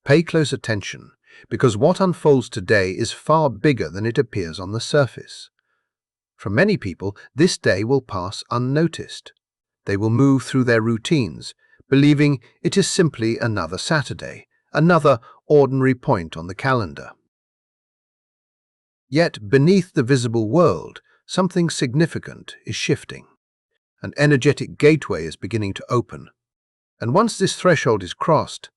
Pay close attention, because what unfolds today is far bigger than it appears on the surface. For many people, this day will pass unnoticed. They will move through their routines, believing it is simply another Saturday, another ordinary point on the calendar. Yet, beneath the visible world, something significant is shifting. An energetic gateway is beginning to open. And once this threshold is crossed,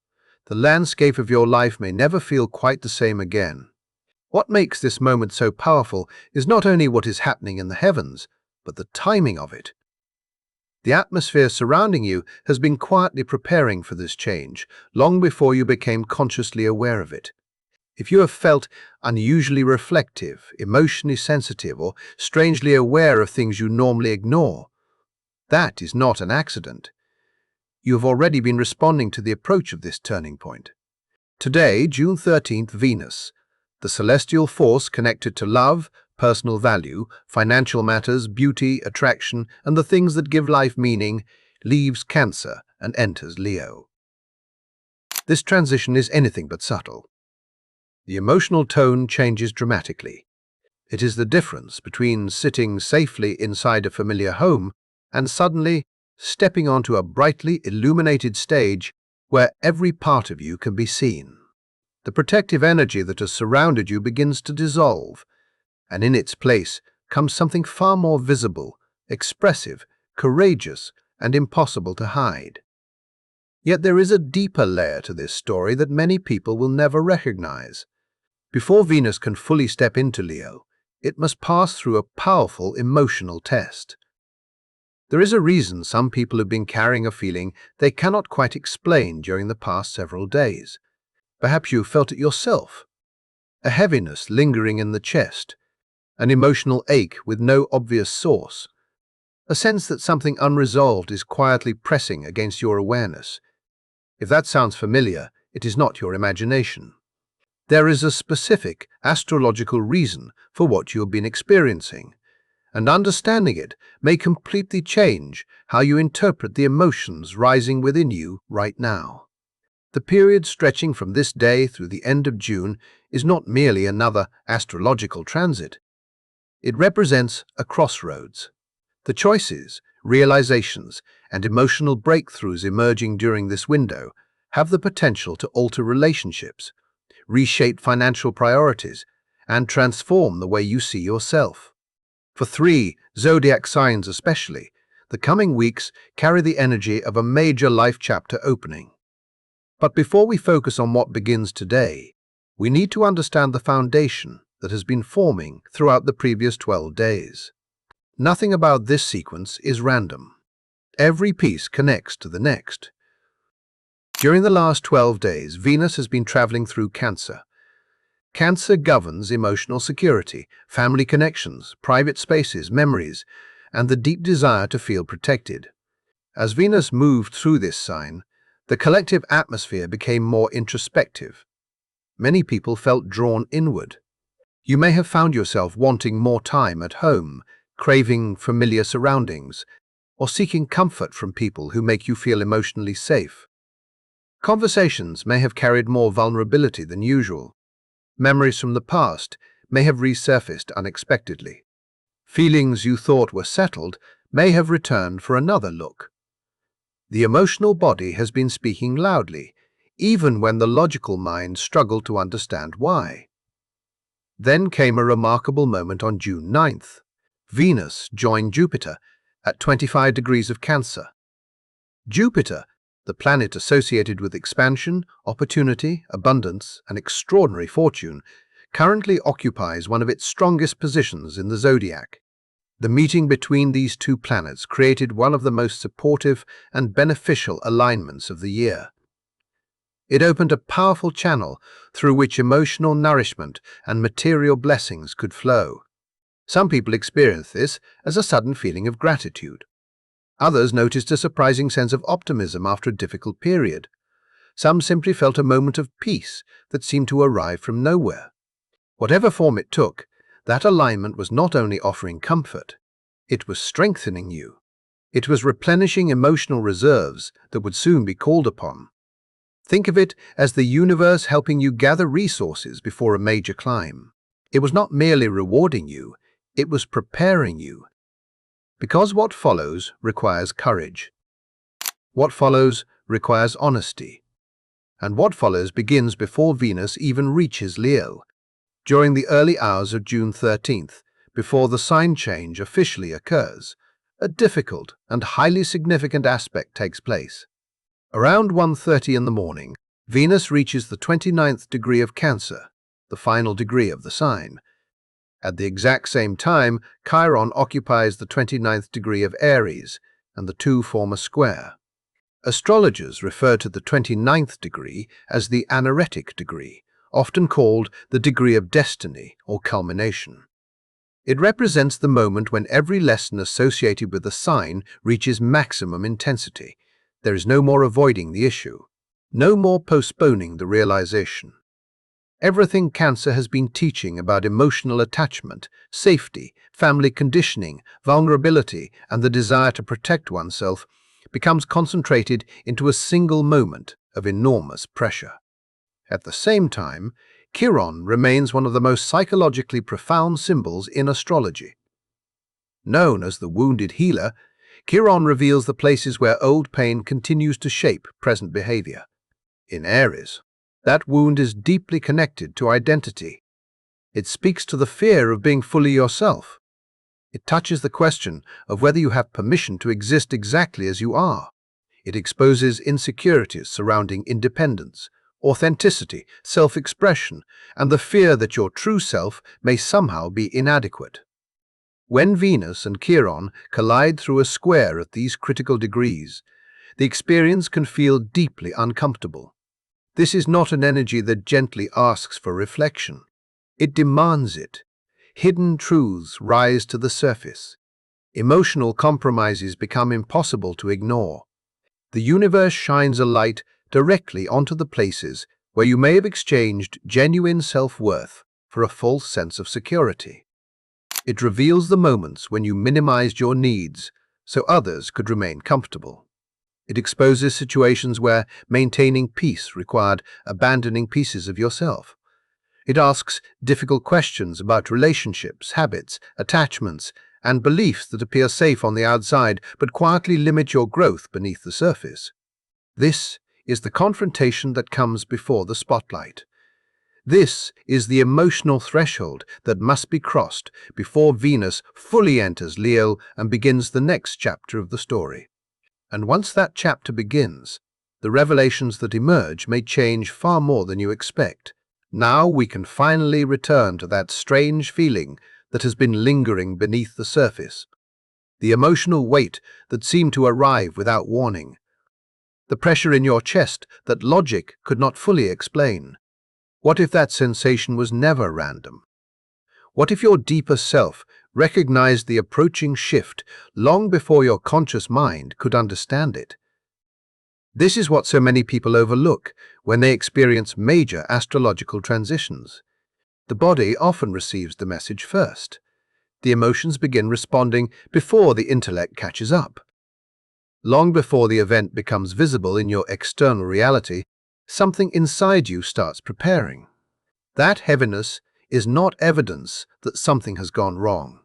the landscape of your life may never feel quite the same again. What makes this moment so powerful is not only what is happening in the heavens, but the timing of it. The atmosphere surrounding you has been quietly preparing for this change, long before you became consciously aware of it. If you have felt unusually reflective, emotionally sensitive, or strangely aware of things you normally ignore, that is not an accident. You have already been responding to the approach of this turning point. Today, June 13th, Venus, the celestial force connected to love, personal value, financial matters, beauty, attraction, and the things that give life meaning, leaves Cancer and enters Leo. This transition is anything but subtle. The emotional tone changes dramatically. It is the difference between sitting safely inside a familiar home and suddenly stepping onto a brightly illuminated stage where every part of you can be seen. The protective energy that has surrounded you begins to dissolve, and in its place comes something far more visible, expressive, courageous, and impossible to hide. Yet there is a deeper layer to this story that many people will never recognize. Before Venus can fully step into Leo, it must pass through a powerful emotional test. There is a reason some people have been carrying a feeling they cannot quite explain during the past several days. Perhaps you felt it yourself. A heaviness lingering in the chest, an emotional ache with no obvious source, a sense that something unresolved is quietly pressing against your awareness. If that sounds familiar, it is not your imagination. There is a specific astrological reason for what you have been experiencing, and understanding it may completely change how you interpret the emotions rising within you right now. The period stretching from this day through the end of June is not merely another astrological transit. It represents a crossroads. The choices, realizations, and emotional breakthroughs emerging during this window have the potential to alter relationships, reshape financial priorities, and transform the way you see yourself. For 3 Zodiac signs especially, the coming weeks carry the energy of a major life chapter opening. But before we focus on what begins today, we need to understand the foundation that has been forming throughout the previous 12 days. Nothing about this sequence is random. Every piece connects to the next. During the last 12 days, Venus has been traveling through Cancer. Cancer governs emotional security, family connections, private spaces, memories, and the deep desire to feel protected. As Venus moved through this sign, the collective atmosphere became more introspective. Many people felt drawn inward. You may have found yourself wanting more time at home, craving familiar surroundings, or seeking comfort from people who make you feel emotionally safe. Conversations may have carried more vulnerability than usual. Memories from the past may have resurfaced unexpectedly. Feelings you thought were settled may have returned for another look. The emotional body has been speaking loudly, even when the logical mind struggled to understand why. Then came a remarkable moment on June 9th. Venus joined Jupiter at 25 degrees of Cancer. Jupiter, the planet associated with expansion, opportunity, abundance, and extraordinary fortune, currently occupies one of its strongest positions in the zodiac. The meeting between these two planets created one of the most supportive and beneficial alignments of the year. It opened a powerful channel through which emotional nourishment and material blessings could flow. Some people experienced this as a sudden feeling of gratitude. Others noticed a surprising sense of optimism after a difficult period. Some simply felt a moment of peace that seemed to arrive from nowhere. Whatever form it took, that alignment was not only offering comfort, it was strengthening you. It was replenishing emotional reserves that would soon be called upon. Think of it as the universe helping you gather resources before a major climb. It was not merely rewarding you, it was preparing you. Because what follows requires courage. What follows requires honesty. And what follows begins before Venus even reaches Leo, during the early hours of June 13th, before the sign change officially occurs. A difficult and highly significant aspect takes place. Around 1:30 in the morning, Venus reaches the 29th degree of Cancer, the final degree of the sign. At the exact same time, Chiron occupies the 29th degree of Aries, and the two form a square. Astrologers refer to the 29th degree as the anaretic degree, often called the degree of destiny or culmination. It represents the moment when every lesson associated with the sign reaches maximum intensity. There is no more avoiding the issue, no more postponing the realization. Everything Cancer has been teaching about emotional attachment, safety, family conditioning, vulnerability, and the desire to protect oneself becomes concentrated into a single moment of enormous pressure. At the same time, Chiron remains one of the most psychologically profound symbols in astrology. Known as the wounded healer, Chiron reveals the places where old pain continues to shape present behavior. In Aries, that wound is deeply connected to identity. It speaks to the fear of being fully yourself. It touches the question of whether you have permission to exist exactly as you are. It exposes insecurities surrounding independence, authenticity, self-expression, and the fear that your true self may somehow be inadequate. When Venus and Chiron collide through a square at these critical degrees, the experience can feel deeply uncomfortable. This is not an energy that gently asks for reflection. It demands it. Hidden truths rise to the surface. Emotional compromises become impossible to ignore. The universe shines a light directly onto the places where you may have exchanged genuine self-worth for a false sense of security. It reveals the moments when you minimized your needs so others could remain comfortable. It exposes situations where maintaining peace required abandoning pieces of yourself. It asks difficult questions about relationships, habits, attachments, and beliefs that appear safe on the outside but quietly limit your growth beneath the surface. This is the confrontation that comes before the spotlight. This is the emotional threshold that must be crossed before Venus fully enters Leo and begins the next chapter of the story. And once that chapter begins, the revelations that emerge may change far more than you expect. Now we can finally return to that strange feeling that has been lingering beneath the surface. The emotional weight that seemed to arrive without warning. The pressure in your chest that logic could not fully explain. What if that sensation was never random? What if your deeper self recognized the approaching shift long before your conscious mind could understand it? This is what so many people overlook when they experience major astrological transitions. The body often receives the message first. The emotions begin responding before the intellect catches up. Long before the event becomes visible in your external reality, something inside you starts preparing. That heaviness is not evidence that something has gone wrong.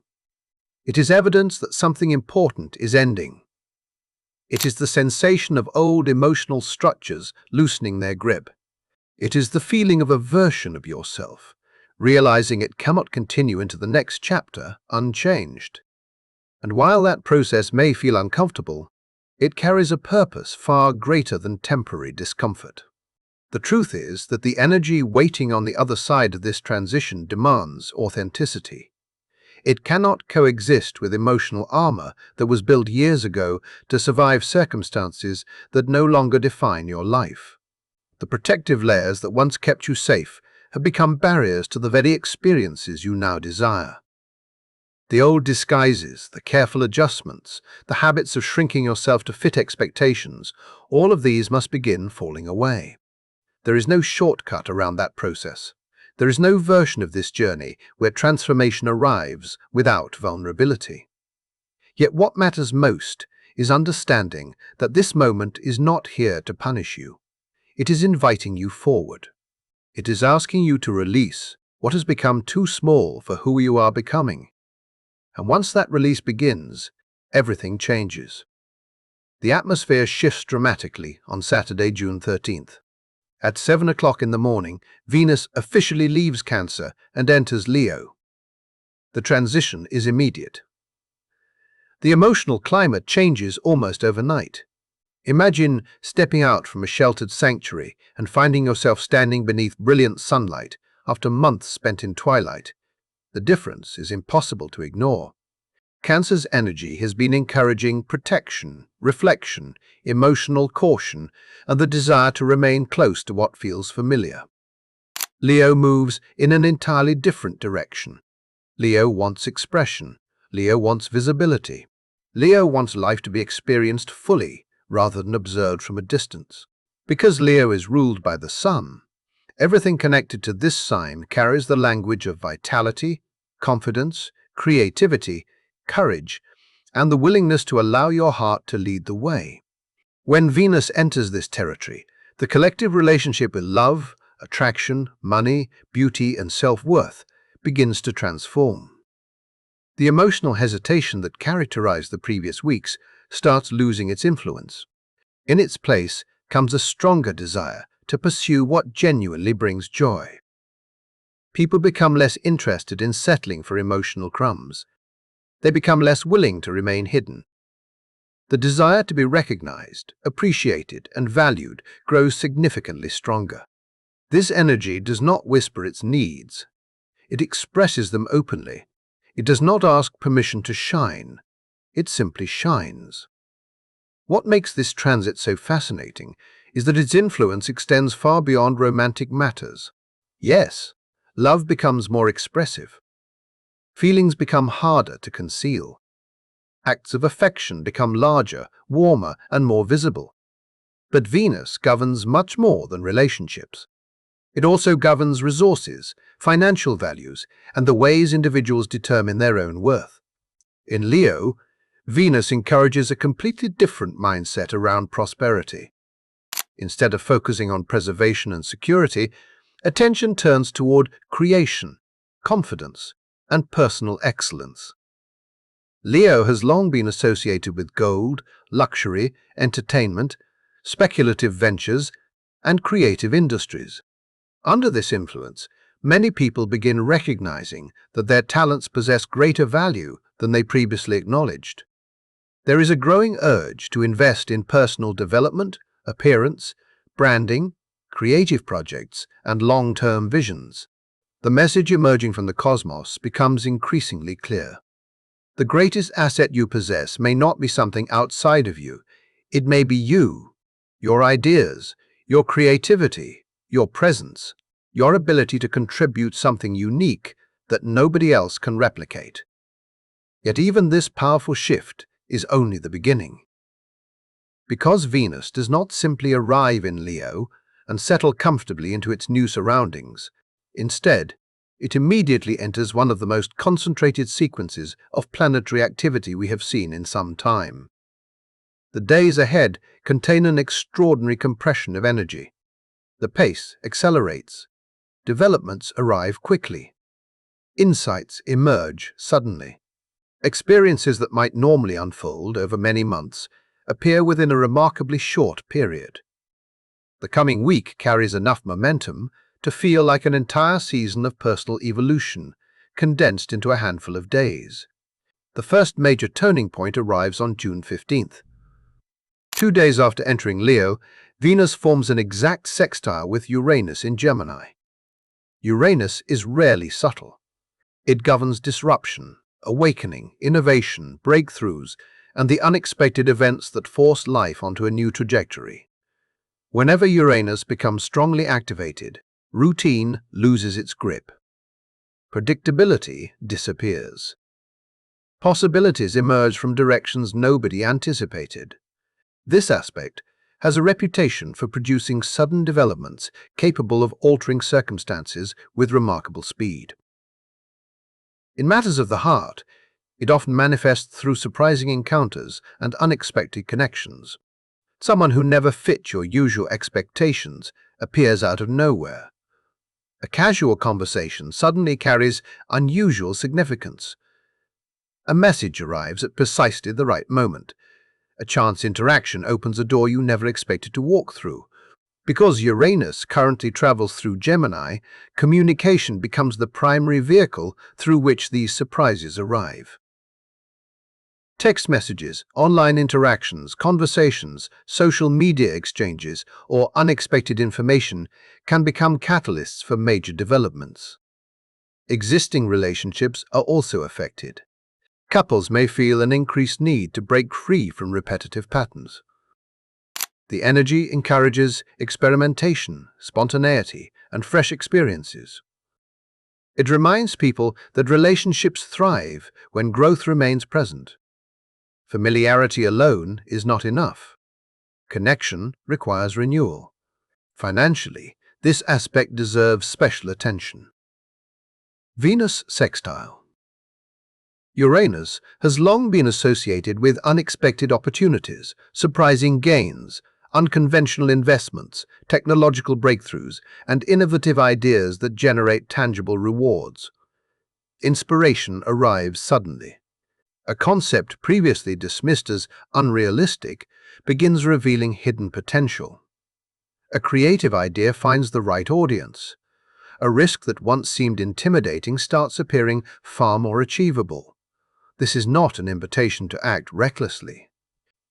It is evidence that something important is ending. It is the sensation of old emotional structures loosening their grip. It is the feeling of a version of yourself, realizing it cannot continue into the next chapter unchanged. And while that process may feel uncomfortable, it carries a purpose far greater than temporary discomfort. The truth is that the energy waiting on the other side of this transition demands authenticity. It cannot coexist with emotional armor that was built years ago to survive circumstances that no longer define your life. The protective layers that once kept you safe have become barriers to the very experiences you now desire. The old disguises, the careful adjustments, the habits of shrinking yourself to fit expectations, all of these must begin falling away. There is no shortcut around that process. There is no version of this journey where transformation arrives without vulnerability. Yet what matters most is understanding that this moment is not here to punish you. It is inviting you forward. It is asking you to release what has become too small for who you are becoming. And once that release begins, everything changes. The atmosphere shifts dramatically on Saturday, June 13th. At 7 o'clock in the morning, Venus officially leaves Cancer and enters Leo. The transition is immediate. The emotional climate changes almost overnight. Imagine stepping out from a sheltered sanctuary and finding yourself standing beneath brilliant sunlight after months spent in twilight. The difference is impossible to ignore. Cancer's energy has been encouraging protection, reflection, emotional caution, and the desire to remain close to what feels familiar. Leo moves in an entirely different direction. Leo wants expression. Leo wants visibility. Leo wants life to be experienced fully, rather than observed from a distance. Because Leo is ruled by the sun, everything connected to this sign carries the language of vitality, confidence, creativity, courage, and the willingness to allow your heart to lead the way. When Venus enters this territory, the collective relationship with love, attraction, money, beauty, and self-worth begins to transform. The emotional hesitation that characterized the previous weeks starts losing its influence. In its place comes a stronger desire to pursue what genuinely brings joy. People become less interested in settling for emotional crumbs. They become less willing to remain hidden. The desire to be recognized, appreciated, and valued grows significantly stronger. This energy does not whisper its needs. It expresses them openly. It does not ask permission to shine. It simply shines. What makes this transit so fascinating is that its influence extends far beyond romantic matters. Yes, love becomes more expressive. Feelings become harder to conceal. Acts of affection become larger, warmer, and more visible. But Venus governs much more than relationships. It also governs resources, financial values, and the ways individuals determine their own worth. In Leo, Venus encourages a completely different mindset around prosperity. Instead of focusing on preservation and security, attention turns toward creation, confidence, and personal excellence. Leo has long been associated with gold, luxury, entertainment, speculative ventures, and creative industries. Under this influence, many people begin recognizing that their talents possess greater value than they previously acknowledged. There is a growing urge to invest in personal development, appearance, branding, creative projects, and long-term visions. The message emerging from the cosmos becomes increasingly clear. The greatest asset you possess may not be something outside of you. It may be you, your ideas, your creativity, your presence, your ability to contribute something unique that nobody else can replicate. Yet even this powerful shift is only the beginning. Because Venus does not simply arrive in Leo and settle comfortably into its new surroundings, instead, it immediately enters one of the most concentrated sequences of planetary activity we have seen in some time. The days ahead contain an extraordinary compression of energy. The pace accelerates. Developments arrive quickly. Insights emerge suddenly. Experiences that might normally unfold over many months appear within a remarkably short period. The coming week carries enough momentum to feel like an entire season of personal evolution, condensed into a handful of days. The first major turning point arrives on June 15th. 2 days after entering Leo, Venus forms an exact sextile with Uranus in Gemini. Uranus is rarely subtle. It governs disruption, awakening, innovation, breakthroughs, and the unexpected events that force life onto a new trajectory. Whenever Uranus becomes strongly activated, routine loses its grip. Predictability disappears. Possibilities emerge from directions nobody anticipated. This aspect has a reputation for producing sudden developments capable of altering circumstances with remarkable speed. In matters of the heart, it often manifests through surprising encounters and unexpected connections. Someone who never fit your usual expectations appears out of nowhere. A casual conversation suddenly carries unusual significance. A message arrives at precisely the right moment. A chance interaction opens a door you never expected to walk through. Because Uranus currently travels through Gemini, communication becomes the primary vehicle through which these surprises arrive. Text messages, online interactions, conversations, social media exchanges, or unexpected information can become catalysts for major developments. Existing relationships are also affected. Couples may feel an increased need to break free from repetitive patterns. The energy encourages experimentation, spontaneity, and fresh experiences. It reminds people that relationships thrive when growth remains present. Familiarity alone is not enough. Connection requires renewal. Financially, this aspect deserves special attention. Venus sextile. Uranus has long been associated with unexpected opportunities, surprising gains, unconventional investments, technological breakthroughs, and innovative ideas that generate tangible rewards. Inspiration arrives suddenly. A concept previously dismissed as unrealistic begins revealing hidden potential. A creative idea finds the right audience. A risk that once seemed intimidating starts appearing far more achievable. This is not an invitation to act recklessly.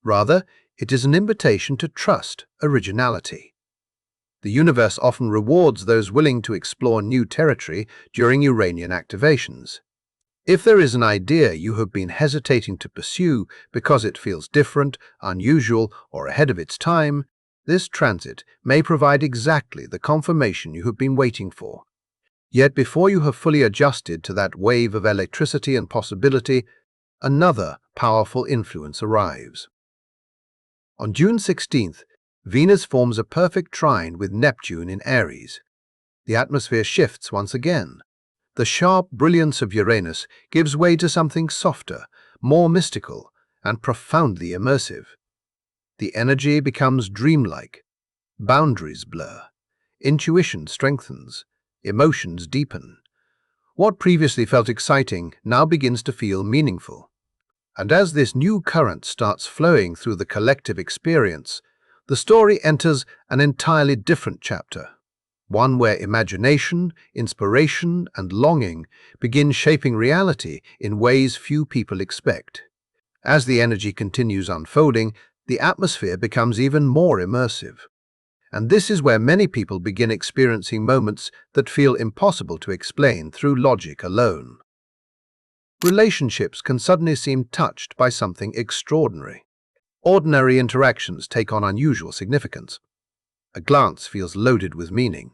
Rather, it is an invitation to trust originality. The universe often rewards those willing to explore new territory during Uranian activations. If there is an idea you have been hesitating to pursue because it feels different, unusual, or ahead of its time, this transit may provide exactly the confirmation you have been waiting for. Yet before you have fully adjusted to that wave of electricity and possibility, another powerful influence arrives. On June 16th, Venus forms a perfect trine with Neptune in Aries. The atmosphere shifts once again. The sharp brilliance of Uranus gives way to something softer, more mystical, and profoundly immersive. The energy becomes dreamlike. Boundaries blur. Intuition strengthens. Emotions deepen. What previously felt exciting now begins to feel meaningful. And as this new current starts flowing through the collective experience, the story enters an entirely different chapter. One where imagination, inspiration, and longing begin shaping reality in ways few people expect. As the energy continues unfolding, the atmosphere becomes even more immersive. And this is where many people begin experiencing moments that feel impossible to explain through logic alone. Relationships can suddenly seem touched by something extraordinary. Ordinary interactions take on unusual significance. A glance feels loaded with meaning.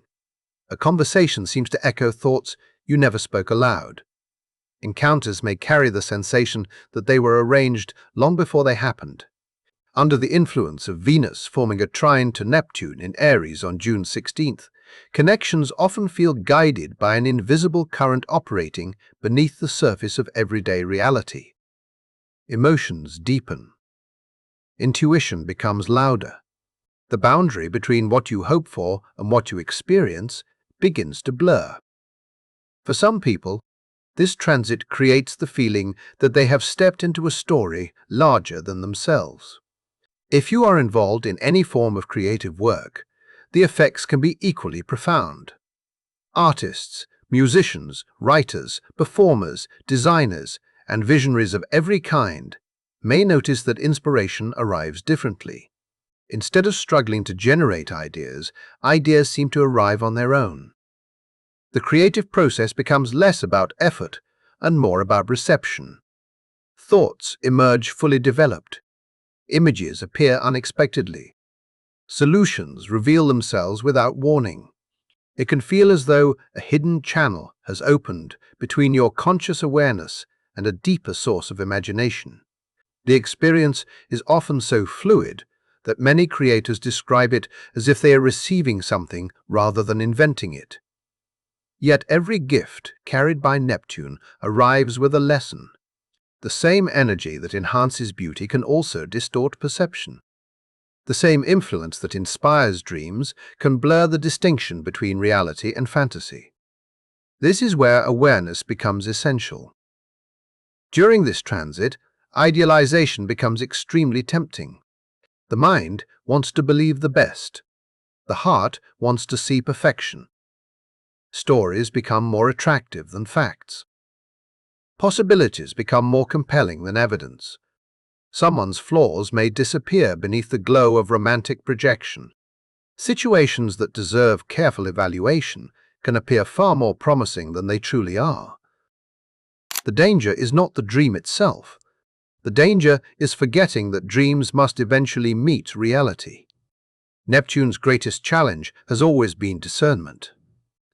A conversation seems to echo thoughts you never spoke aloud. Encounters may carry the sensation that they were arranged long before they happened. Under the influence of Venus forming a trine to Neptune in Aries on June 16th, connections often feel guided by an invisible current operating beneath the surface of everyday reality. Emotions deepen. Intuition becomes louder. The boundary between what you hope for and what you experience begins to blur. For some people, this transit creates the feeling that they have stepped into a story larger than themselves. If you are involved in any form of creative work, the effects can be equally profound. Artists, musicians, writers, performers, designers, and visionaries of every kind may notice that inspiration arrives differently. Instead of struggling to generate ideas, ideas seem to arrive on their own. The creative process becomes less about effort and more about reception. Thoughts emerge fully developed. Images appear unexpectedly. Solutions reveal themselves without warning. It can feel as though a hidden channel has opened between your conscious awareness and a deeper source of imagination. The experience is often so fluid that many creators describe it as if they are receiving something rather than inventing it. Yet every gift carried by Neptune arrives with a lesson. The same energy that enhances beauty can also distort perception. The same influence that inspires dreams can blur the distinction between reality and fantasy. This is where awareness becomes essential. During this transit, idealization becomes extremely tempting. The mind wants to believe the best. The heart wants to see perfection. Stories become more attractive than facts. Possibilities become more compelling than evidence. Someone's flaws may disappear beneath the glow of romantic projection. Situations that deserve careful evaluation can appear far more promising than they truly are. The danger is not the dream itself. The danger is forgetting that dreams must eventually meet reality. Neptune's greatest challenge has always been discernment.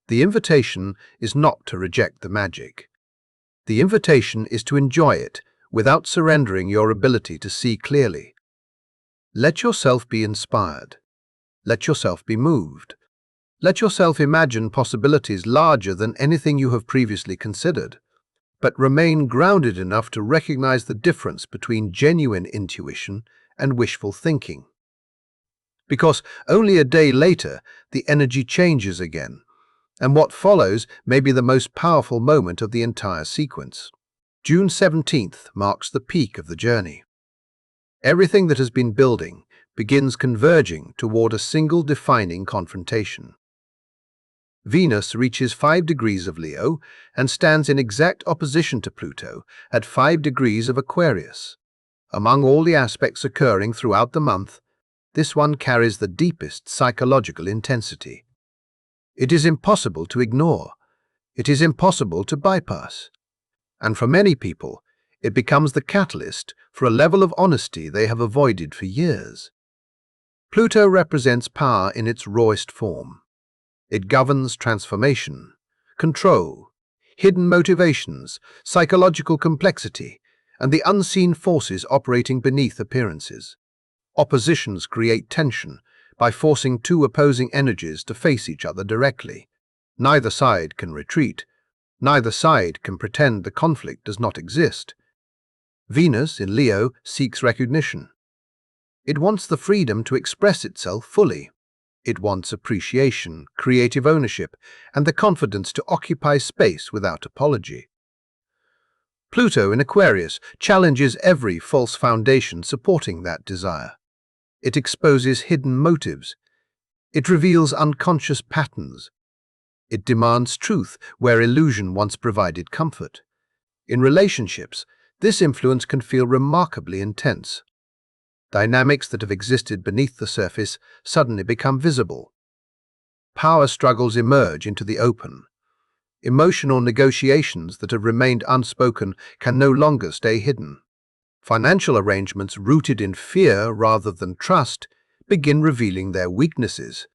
The invitation is not to reject the magic. The invitation is to enjoy it without surrendering your ability to see clearly. Let yourself be inspired. Let yourself be moved. Let yourself imagine possibilities larger than anything you have previously considered, but remain grounded enough to recognize the difference between genuine intuition and wishful thinking. Because only a day later, the energy changes again, and what follows may be the most powerful moment of the entire sequence. June 17th marks the peak of the journey. Everything that has been building begins converging toward a single defining confrontation. Venus reaches 5 degrees of Leo and stands in exact opposition to Pluto at 5 degrees of Aquarius. Among all the aspects occurring throughout the month, this one carries the deepest psychological intensity. It is impossible to ignore. It is impossible to bypass. And for many people, it becomes the catalyst for a level of honesty they have avoided for years. Pluto represents power in its rawest form. It governs transformation, control, hidden motivations, psychological complexity, and the unseen forces operating beneath appearances. Oppositions create tension by forcing two opposing energies to face each other directly. Neither side can retreat. Neither side can pretend the conflict does not exist. Venus in Leo seeks recognition. It wants the freedom to express itself fully. It wants appreciation, creative ownership, and the confidence to occupy space without apology. Pluto in Aquarius challenges every false foundation supporting that desire. It exposes hidden motives. It reveals unconscious patterns. It demands truth where illusion once provided comfort. In relationships, this influence can feel remarkably intense. Dynamics that have existed beneath the surface suddenly become visible. Power struggles emerge into the open. Emotional negotiations that have remained unspoken can no longer stay hidden. Financial arrangements rooted in fear rather than trust begin revealing their weaknesses.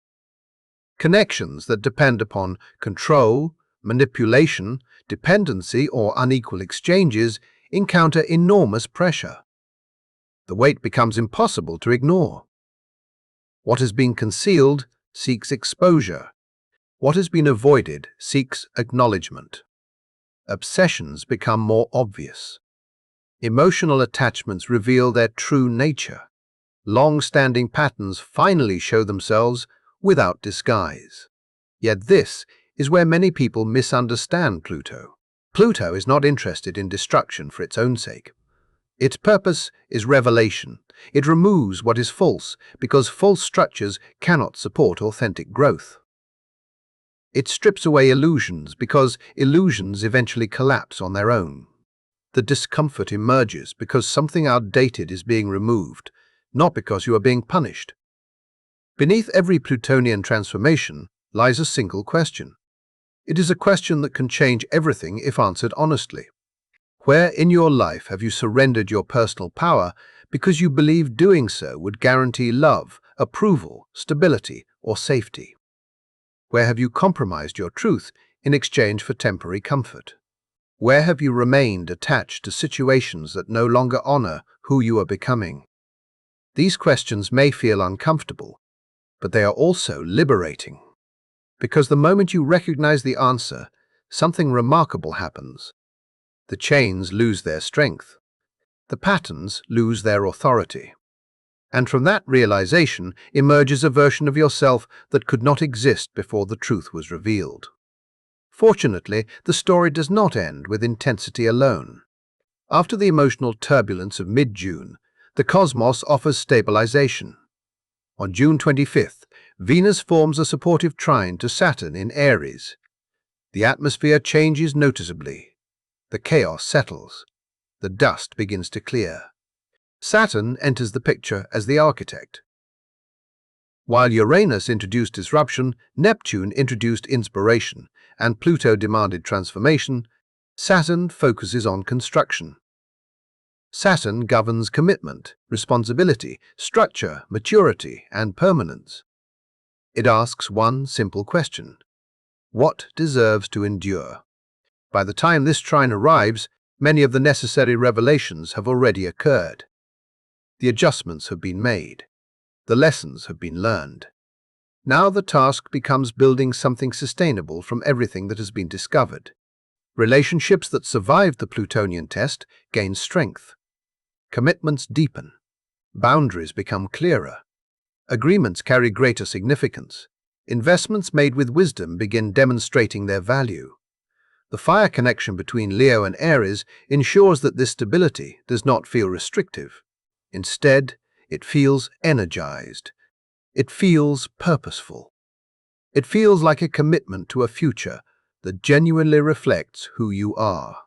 Connections that depend upon control, manipulation, dependency, or unequal exchanges encounter enormous pressure. The weight becomes impossible to ignore. What has been concealed seeks exposure. What has been avoided seeks acknowledgement. Obsessions become more obvious. Emotional attachments reveal their true nature. Long-standing patterns finally show themselves without disguise. Yet this is where many people misunderstand Pluto. Pluto is not interested in destruction for its own sake. Its purpose is revelation. It removes what is false because false structures cannot support authentic growth. It strips away illusions because illusions eventually collapse on their own. The discomfort emerges because something outdated is being removed, not because you are being punished. Beneath every Plutonian transformation lies a single question. It is a question that can change everything if answered honestly. Where in your life have you surrendered your personal power because you believed doing so would guarantee love, approval, stability, or safety? Where have you compromised your truth in exchange for temporary comfort? Where have you remained attached to situations that no longer honor who you are becoming? These questions may feel uncomfortable, but they are also liberating. Because the moment you recognize the answer, something remarkable happens. The chains lose their strength. The patterns lose their authority. And from that realization emerges a version of yourself that could not exist before the truth was revealed. Fortunately, the story does not end with intensity alone. After the emotional turbulence of mid-June, the cosmos offers stabilization. On June 25th, Venus forms a supportive trine to Saturn in Aries. The atmosphere changes noticeably. The chaos settles. The dust begins to clear. Saturn enters the picture as the architect. While Uranus introduced disruption, Neptune introduced inspiration, and Pluto demanded transformation, Saturn focuses on construction. Saturn governs commitment, responsibility, structure, maturity, and permanence. It asks one simple question: what deserves to endure? By the time this trine arrives, many of the necessary revelations have already occurred. The adjustments have been made. The lessons have been learned. Now the task becomes building something sustainable from everything that has been discovered. Relationships that survived the Plutonian test gain strength. Commitments deepen. Boundaries become clearer. Agreements carry greater significance. Investments made with wisdom begin demonstrating their value. The fire connection between Leo and Aries ensures that this stability does not feel restrictive. Instead, it feels energized. It feels purposeful. It feels like a commitment to a future that genuinely reflects who you are.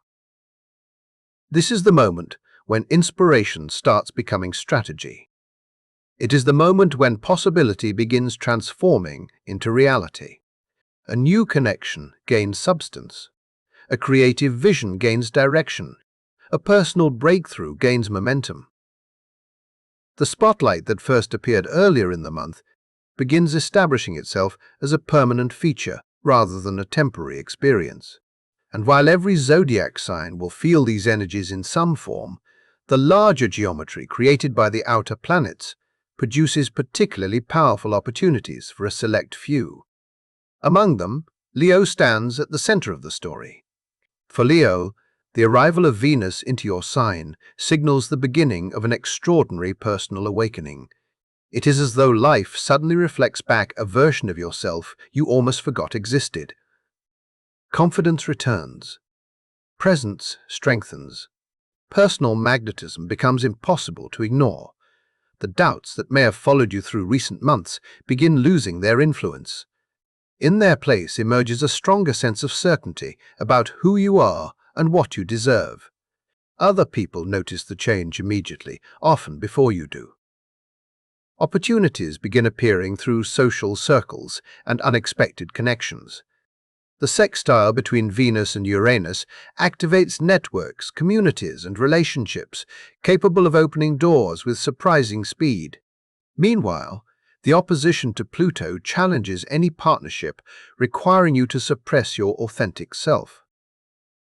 This is the moment when inspiration starts becoming strategy. It is the moment when possibility begins transforming into reality. A new connection gains substance. A creative vision gains direction. A personal breakthrough gains momentum. The spotlight that first appeared earlier in the month begins establishing itself as a permanent feature rather than a temporary experience. And while every zodiac sign will feel these energies in some form, the larger geometry created by the outer planets produces particularly powerful opportunities for a select few. Among them, Leo stands at the center of the story. For Leo, the arrival of Venus into your sign signals the beginning of an extraordinary personal awakening. It is as though life suddenly reflects back a version of yourself you almost forgot existed. Confidence returns. Presence strengthens. Personal magnetism becomes impossible to ignore. The doubts that may have followed you through recent months begin losing their influence. In their place emerges a stronger sense of certainty about who you are and what you deserve. Other people notice the change immediately, often before you do. Opportunities begin appearing through social circles and unexpected connections. The sextile between Venus and Uranus activates networks, communities, and relationships capable of opening doors with surprising speed. Meanwhile, the opposition to Pluto challenges any partnership, requiring you to suppress your authentic self.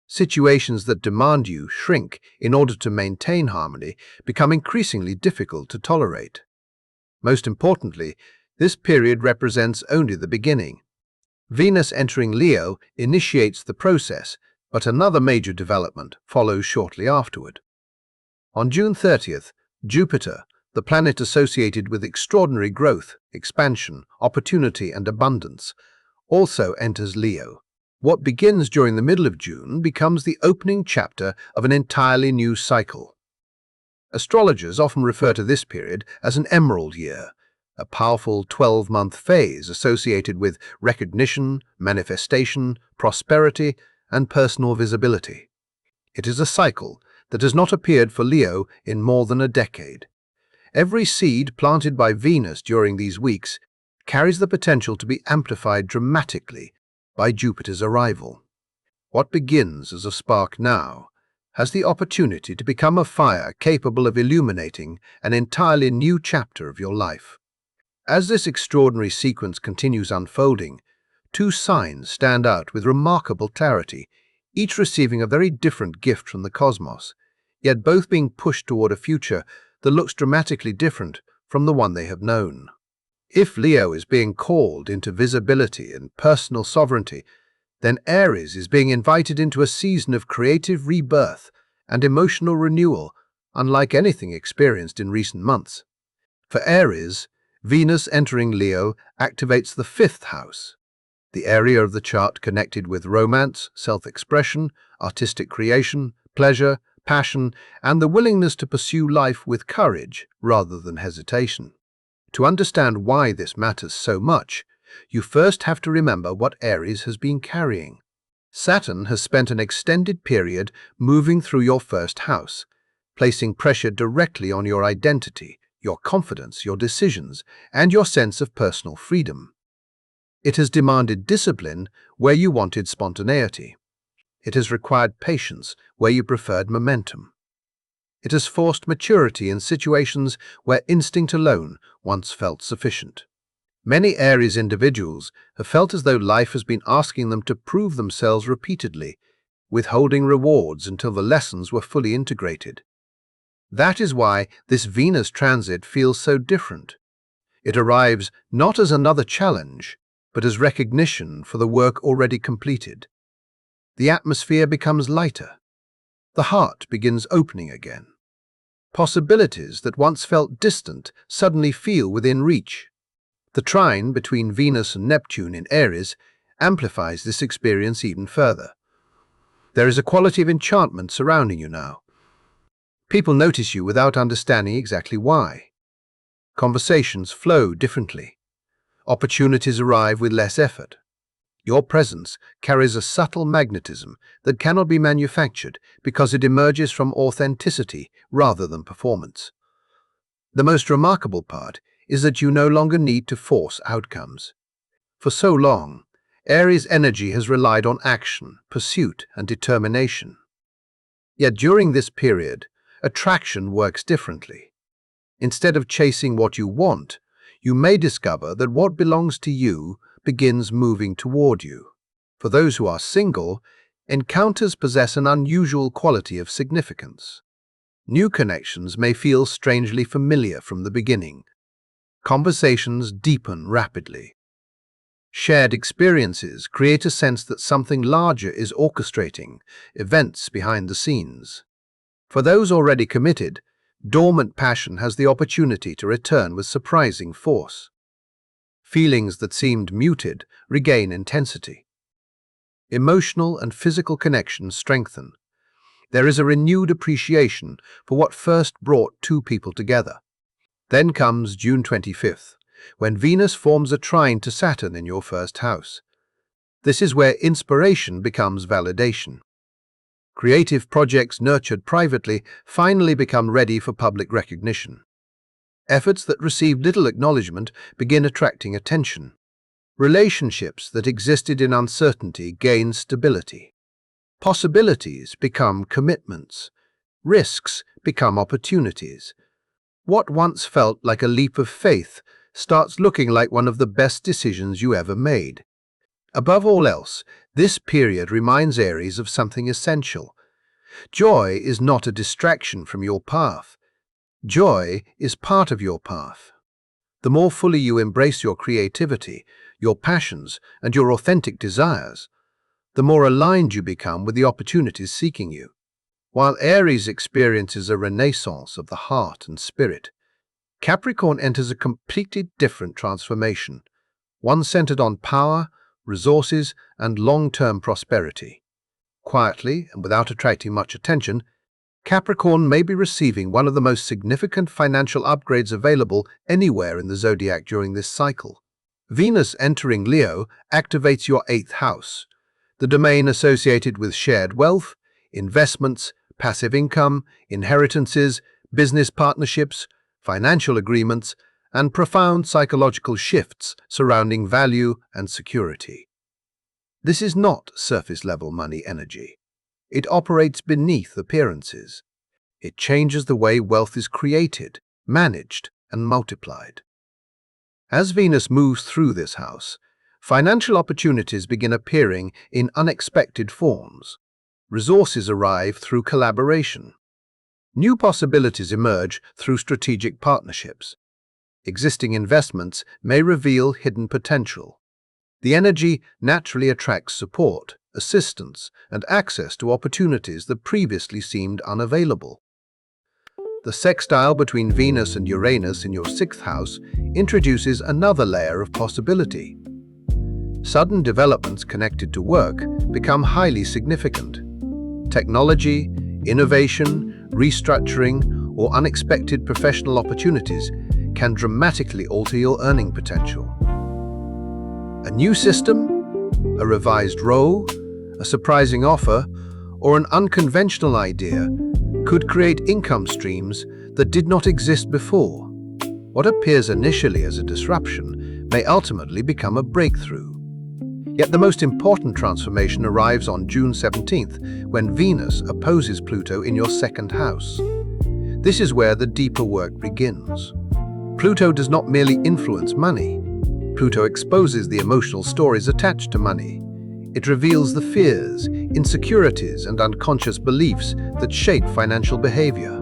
Situations that demand you shrink in order to maintain harmony become increasingly difficult to tolerate. Most importantly, this period represents only the beginning. Venus entering Leo initiates the process, but another major development follows shortly afterward. On June 30th, Jupiter, the planet associated with extraordinary growth, expansion, opportunity, and abundance, also enters Leo. What begins during the middle of June becomes the opening chapter of an entirely new cycle. Astrologers often refer to this period as an emerald year, a powerful 12-month phase associated with recognition, manifestation, prosperity, and personal visibility. It is a cycle that has not appeared for Leo in more than a decade. Every seed planted by Venus during these weeks carries the potential to be amplified dramatically by Jupiter's arrival. What begins as a spark now has the opportunity to become a fire capable of illuminating an entirely new chapter of your life. As this extraordinary sequence continues unfolding, two signs stand out with remarkable clarity, each receiving a very different gift from the cosmos, yet both being pushed toward a future that looks dramatically different from the one they have known. If Leo is being called into visibility and personal sovereignty, then Aries is being invited into a season of creative rebirth and emotional renewal, unlike anything experienced in recent months. For Aries, Venus entering Leo activates the fifth house, the area of the chart connected with romance, self-expression, artistic creation, pleasure, passion, and the willingness to pursue life with courage rather than hesitation. To understand why this matters so much, you first have to remember what Aries has been carrying. Saturn has spent an extended period moving through your first house, placing pressure directly on your identity, your confidence, your decisions, and your sense of personal freedom. It has demanded discipline where you wanted spontaneity. It has required patience where you preferred momentum. It has forced maturity in situations where instinct alone once felt sufficient. Many Aries individuals have felt as though life has been asking them to prove themselves repeatedly, withholding rewards until the lessons were fully integrated. That is why this Venus transit feels so different. It arrives not as another challenge, but as recognition for the work already completed. The atmosphere becomes lighter. The heart begins opening again. Possibilities that once felt distant suddenly feel within reach. The trine between Venus and Neptune in Aries amplifies this experience even further. There is a quality of enchantment surrounding you now. People notice you without understanding exactly why. Conversations flow differently. Opportunities arrive with less effort. Your presence carries a subtle magnetism that cannot be manufactured because it emerges from authenticity rather than performance. The most remarkable part is that you no longer need to force outcomes. For so long, Aries' energy has relied on action, pursuit, and determination. Yet during this period, attraction works differently. Instead of chasing what you want, you may discover that what belongs to you begins moving toward you. For those who are single, encounters possess an unusual quality of significance. New connections may feel strangely familiar from the beginning. Conversations deepen rapidly. Shared experiences create a sense that something larger is orchestrating events behind the scenes. For those already committed, dormant passion has the opportunity to return with surprising force. Feelings that seemed muted regain intensity. Emotional and physical connections strengthen. There is a renewed appreciation for what first brought two people together. Then comes June 25th, when Venus forms a trine to Saturn in your first house. This is where inspiration becomes validation. Creative projects nurtured privately finally become ready for public recognition. Efforts that receive little acknowledgement begin attracting attention. Relationships that existed in uncertainty gain stability. Possibilities become commitments. Risks become opportunities. What once felt like a leap of faith starts looking like one of the best decisions you ever made. Above all else, this period reminds Aries of something essential. Joy is not a distraction from your path. Joy is part of your path. The more fully you embrace your creativity, your passions, and your authentic desires, the more aligned you become with the opportunities seeking you. While Aries experiences a renaissance of the heart and spirit, Capricorn enters a completely different transformation, one centered on power, resources, and long-term prosperity. Quietly and without attracting much attention, Capricorn may be receiving one of the most significant financial upgrades available anywhere in the zodiac during this cycle. Venus entering Leo activates your 8th house, the domain associated with shared wealth, investments, passive income, inheritances, business partnerships, financial agreements, and profound psychological shifts surrounding value and security. This is not surface-level money energy. It operates beneath appearances. It changes the way wealth is created, managed, and multiplied. As Venus moves through this house, financial opportunities begin appearing in unexpected forms. Resources arrive through collaboration. New possibilities emerge through strategic partnerships. Existing investments may reveal hidden potential. The energy naturally attracts support, assistance, and access to opportunities that previously seemed unavailable. The sextile between Venus and Uranus in your sixth house introduces another layer of possibility. Sudden developments connected to work become highly significant. Technology, innovation, restructuring, or unexpected professional opportunities can dramatically alter your earning potential. A new system, a revised role, a surprising offer, or an unconventional idea could create income streams that did not exist before. What appears initially as a disruption may ultimately become a breakthrough. Yet the most important transformation arrives on June 17th, when Venus opposes Pluto in your second house. This is where the deeper work begins. Pluto does not merely influence money. Pluto exposes the emotional stories attached to money. It reveals the fears, insecurities, and unconscious beliefs that shape financial behavior.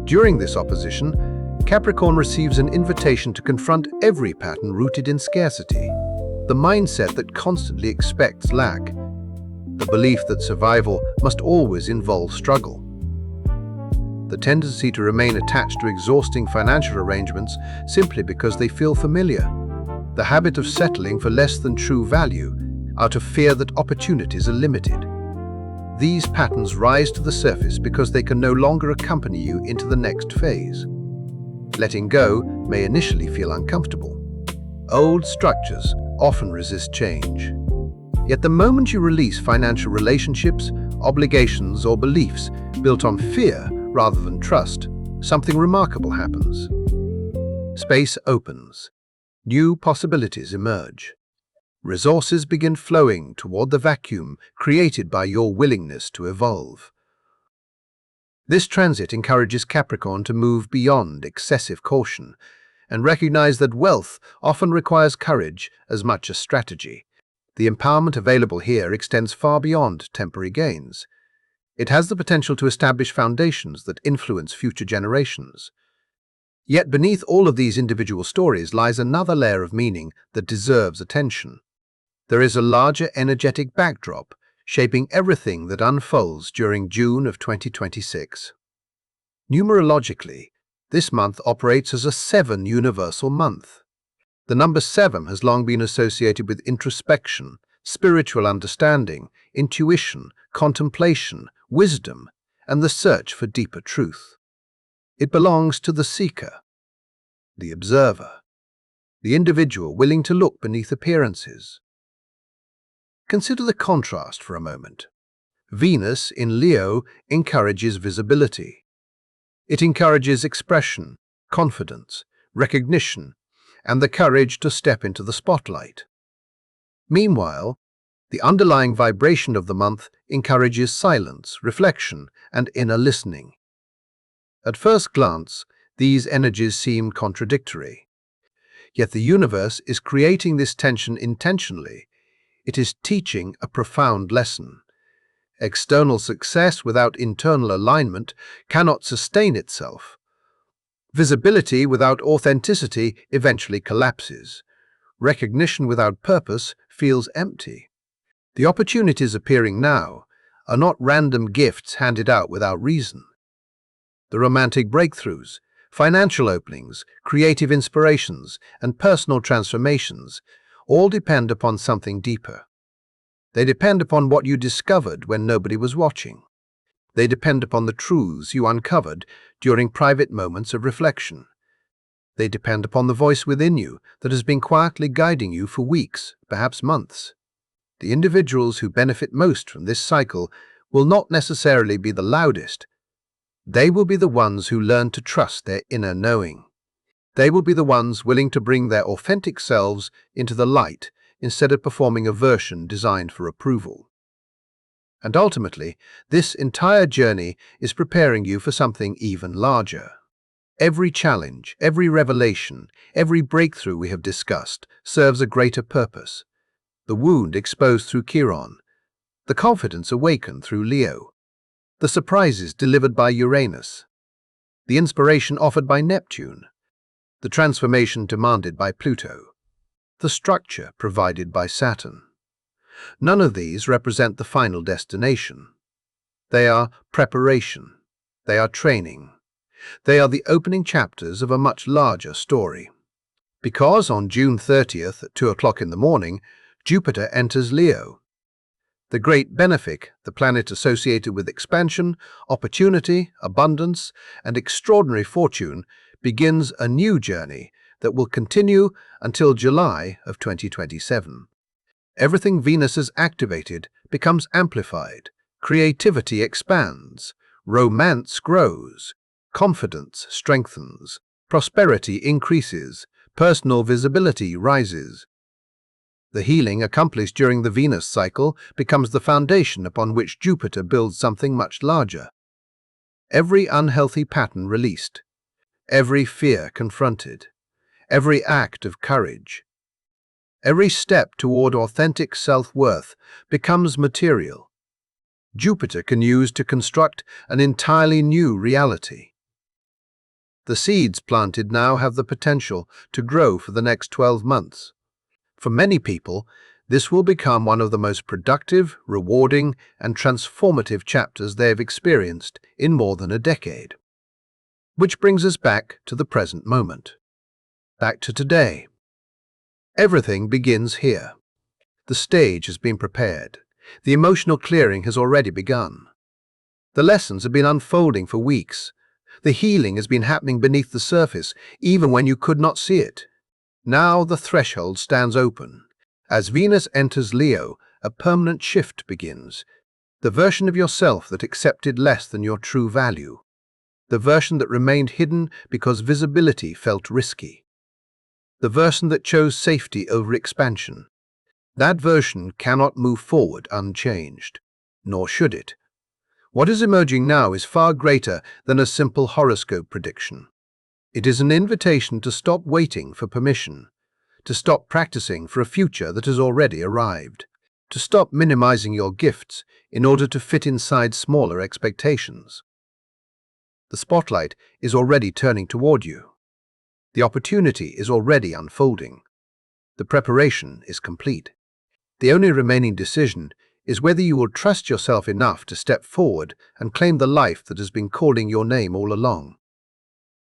During this opposition, Capricorn receives an invitation to confront every pattern rooted in scarcity, the mindset that constantly expects lack, the belief that survival must always involve struggle, the tendency to remain attached to exhausting financial arrangements simply because they feel familiar, the habit of settling for less than true value out of fear that opportunities are limited. These patterns rise to the surface because they can no longer accompany you into the next phase. Letting go may initially feel uncomfortable. Old structures often resist change. Yet the moment you release financial relationships, obligations, or beliefs built on fear rather than trust, something remarkable happens. Space opens. New possibilities emerge. Resources begin flowing toward the vacuum created by your willingness to evolve. This transit encourages Capricorn to move beyond excessive caution and recognize that wealth often requires courage as much as strategy. The empowerment available here extends far beyond temporary gains. It has the potential to establish foundations that influence future generations. Yet beneath all of these individual stories lies another layer of meaning that deserves attention. There is a larger energetic backdrop shaping everything that unfolds during June of 2026. Numerologically, this month operates as a 7 universal month. The number 7 has long been associated with introspection, spiritual understanding, intuition, contemplation, wisdom, and the search for deeper truth. It belongs to the seeker, the observer, the individual willing to look beneath appearances. Consider the contrast for a moment. Venus in Leo encourages visibility. It encourages expression, confidence, recognition, and the courage to step into the spotlight. Meanwhile, the underlying vibration of the month encourages silence, reflection, and inner listening. At first glance, these energies seem contradictory. Yet the universe is creating this tension intentionally. It is teaching a profound lesson. External success without internal alignment cannot sustain itself. Visibility without authenticity eventually collapses. Recognition without purpose feels empty. The opportunities appearing now are not random gifts handed out without reason. The romantic breakthroughs, financial openings, creative inspirations, and personal transformations all depend upon something deeper. They depend upon what you discovered when nobody was watching. They depend upon the truths you uncovered during private moments of reflection. They depend upon the voice within you that has been quietly guiding you for weeks, perhaps months. The individuals who benefit most from this cycle will not necessarily be the loudest. They will be the ones who learn to trust their inner knowing. They will be the ones willing to bring their authentic selves into the light instead of performing a version designed for approval. And ultimately, this entire journey is preparing you for something even larger. Every challenge, every revelation, every breakthrough we have discussed serves a greater purpose. The wound exposed through Chiron, the confidence awakened through Leo, the surprises delivered by Uranus, the inspiration offered by Neptune, the transformation demanded by Pluto, the structure provided by Saturn. None of these represent the final destination. They are preparation. They are training. They are the opening chapters of a much larger story. Because on June 30th at 2 o'clock in the morning, Jupiter enters Leo. The great benefic, the planet associated with expansion, opportunity, abundance, and extraordinary fortune, begins a new journey that will continue until July of 2027. Everything Venus has activated becomes amplified, creativity expands, romance grows, confidence strengthens, prosperity increases, personal visibility rises. The healing accomplished during the Venus cycle becomes the foundation upon which Jupiter builds something much larger. Every unhealthy pattern released, every fear confronted, every act of courage, every step toward authentic self-worth becomes material. Jupiter can use to construct an entirely new reality. The seeds planted now have the potential to grow for the next 12 months. For many people, this will become one of the most productive, rewarding, and transformative chapters they have experienced in more than a decade. Which brings us back to the present moment. Back to today. Everything begins here. The stage has been prepared. The emotional clearing has already begun. The lessons have been unfolding for weeks. The healing has been happening beneath the surface, even when you could not see it. Now the threshold stands open. As Venus enters Leo, a permanent shift begins. The version of yourself that accepted less than your true value. The version that remained hidden because visibility felt risky. The version that chose safety over expansion. That version cannot move forward unchanged. Nor should it. What is emerging now is far greater than a simple horoscope prediction. It is an invitation to stop waiting for permission, to stop practicing for a future that has already arrived, to stop minimizing your gifts in order to fit inside smaller expectations. The spotlight is already turning toward you. The opportunity is already unfolding. The preparation is complete. The only remaining decision is whether you will trust yourself enough to step forward and claim the life that has been calling your name all along.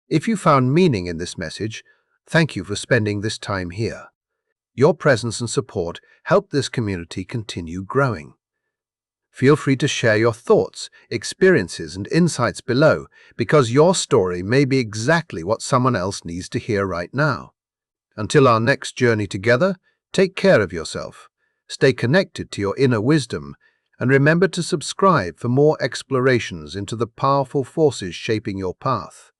If you found meaning in this message, thank you for spending this time here. Your presence and support help this community continue growing. Feel free to share your thoughts, experiences, and insights below, because your story may be exactly what someone else needs to hear right now. Until our next journey together, take care of yourself. Stay connected to your inner wisdom, and remember to subscribe for more explorations into the powerful forces shaping your path.